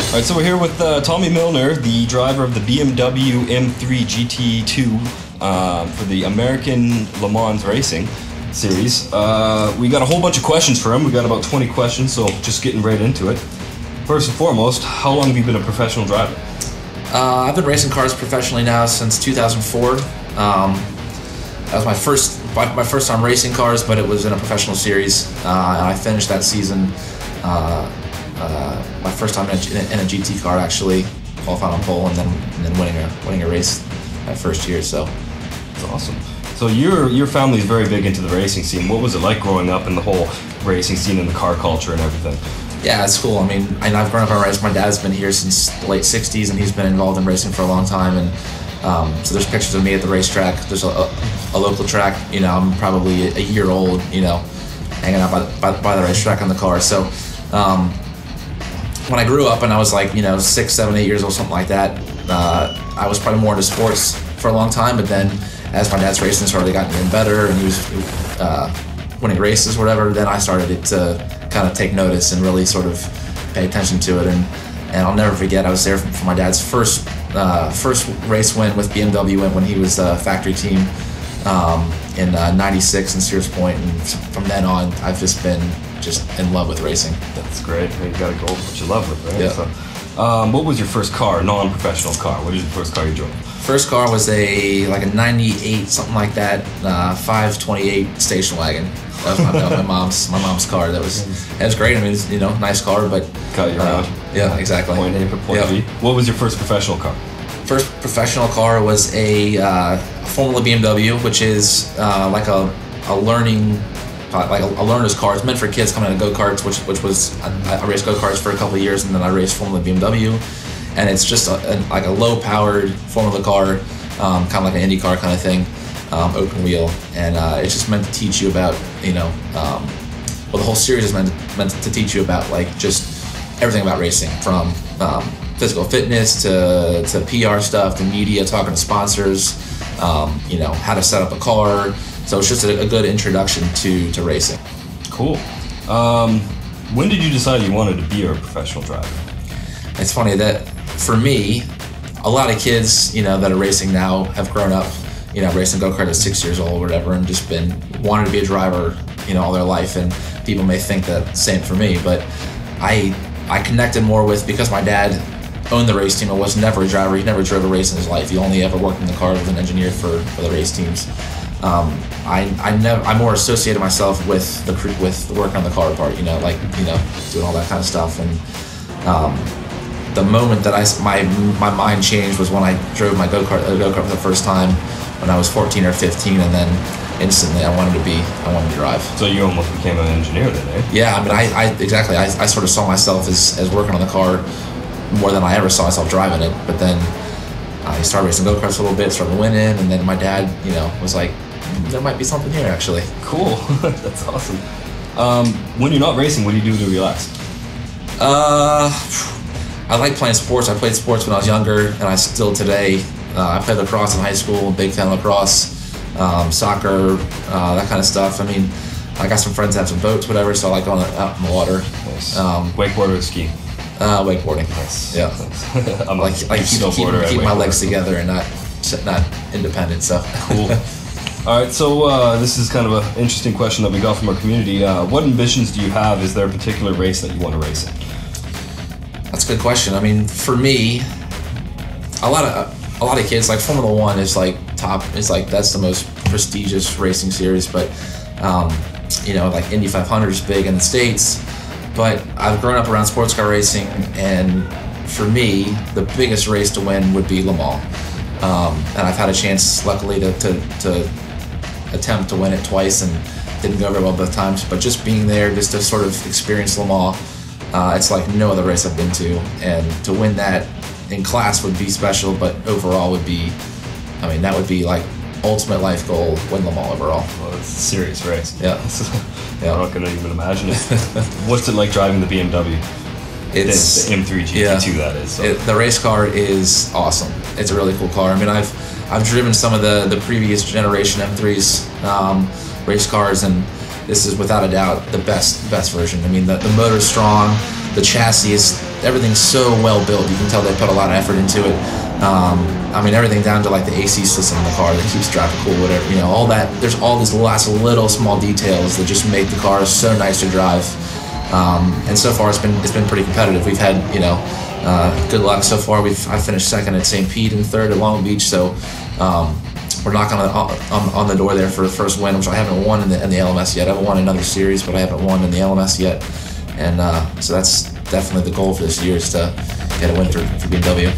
All right, so we're here with Tommy Milner, the driver of the BMW M3 GT2 for the American Le Mans Racing Series. We got a whole bunch of questions for him. We got about 20 questions, so just getting right into it. First and foremost, how long have you been a professional driver? I've been racing cars professionally now since 2004. That was my first time racing cars, but it was in a professional series, and I finished that season. My first time in a GT car, actually qualified on pole, and then winning a race that first year. So that's awesome. So your family's very big into the racing scene. What was it like growing up in the whole racing scene and the car culture and everything? Yeah, it's cool. I mean, I've grown up on racing. My dad's been here since the late '60s, and he's been involved in racing for a long time. And so there's pictures of me at the racetrack. There's a local track. You know, I'm probably a year old. You know, hanging out by the racetrack on the car. So when I grew up and I was like, 6, 7, 8 years old, something like that, I was probably more into sports for a long time. But then, as my dad's racing started getting better, and he was winning races, or whatever, then I started to kind of take notice and really sort of pay attention to it. And I'll never forget, I was there for my dad's first race win with BMW when he was factory team in '96 in Sears Point, and from then on I've just been in love with racing. That's great. You got to go with what you love with, right? Yeah. So, what was your first car, non-professional car? What is the first car you drove? First car was a '98, something like that, 528 station wagon. That was my mom's car. It was great. I mean, it's, nice car, but got you around. Yeah, exactly. Point A for point B. What was your first professional car? First professional car was a Formula BMW, which is like a learning. Like a learner's car. It's meant for kids coming out of go-karts, which was, I raced go-karts for a couple of years, and then I raced Formula BMW, and it's just like a low-powered Formula car, kind of like an Indy car kind of thing, open wheel, and it's just meant to teach you about, well, the whole series is meant to teach you about like just everything about racing, from physical fitness to PR stuff, to media, talking to sponsors, how to set up a car. So it's just a good introduction to racing. Cool. When did you decide you wanted to be a professional driver? It's funny that for me, a lot of kids, that are racing now have grown up, racing go-kart at 6 years old or whatever, and just wanted to be a driver, all their life. And people may think that same for me, but I connected more with, because my dad owned the race team. I was never a driver. He never drove a race in his life. He only ever worked in the car as an engineer for the race teams. I more associated myself with the work on the car part, doing all that kind of stuff. And the moment that my mind changed was when I drove my go-kart for the first time when I was 14 or 15, and then instantly I wanted to drive. So you almost became an engineer then, eh? Yeah, I mean, exactly. I sort of saw myself as working on the car more than I ever saw myself driving it. But then I started racing go-karts a little bit, started winning, and then my dad, was like, there might be something here, actually. Cool. That's awesome. When you're not racing, what do you do to relax? I like playing sports. I played sports when I was younger, and I still today. I played lacrosse in high school, big fan of lacrosse, soccer, that kind of stuff. I mean, I got some friends that have some boats, whatever, so I like going out in the water. Nice. Wakeboarding or skiing? Wakeboarding. Nice. Yeah. I'm like keep my legs together and not independent. So cool. All right, so this is kind of an interesting question that we got from our community. What ambitions do you have? Is there a particular race that you want to race in? That's a good question. I mean, for me, a lot of kids, like Formula One is like top. It's like that's the most prestigious racing series. But like Indy 500 is big in the States. But I've grown up around sports car racing, and for me, the biggest race to win would be Le Mans. And I've had a chance, luckily, to attempt to win it twice, and didn't go very well both times. But just being there, just to sort of experience Le Mans, it's like no other race I've been to. And to win that in class would be special, but overall would be, that would be like ultimate life goal, win Le Mans overall. Well, it's a serious race. Yeah. I'm not gonna even imagine it. What's it like driving the BMW? It's the M3 GT2, that is. So. The race car is awesome. It's a really cool car. I mean, I've driven some of the previous generation M3s race cars, and this is without a doubt the best version. I mean, the motor's strong, the chassis is everything's so well built. You can tell they put a lot of effort into it. I mean, everything down to like the AC system in the car that keeps driving cool, whatever, you know, all that. There's all these lots of little small details that just make the car so nice to drive. And so far it's been pretty competitive. We've had, you know, good luck so far. I finished second at St. Pete and third at Long Beach, so we're knocking on the door there for the first win, which I haven't won in the LMS yet. I haven't won another series, but I haven't won in the LMS yet. And so that's definitely the goal for this year, is to get a win for BMW.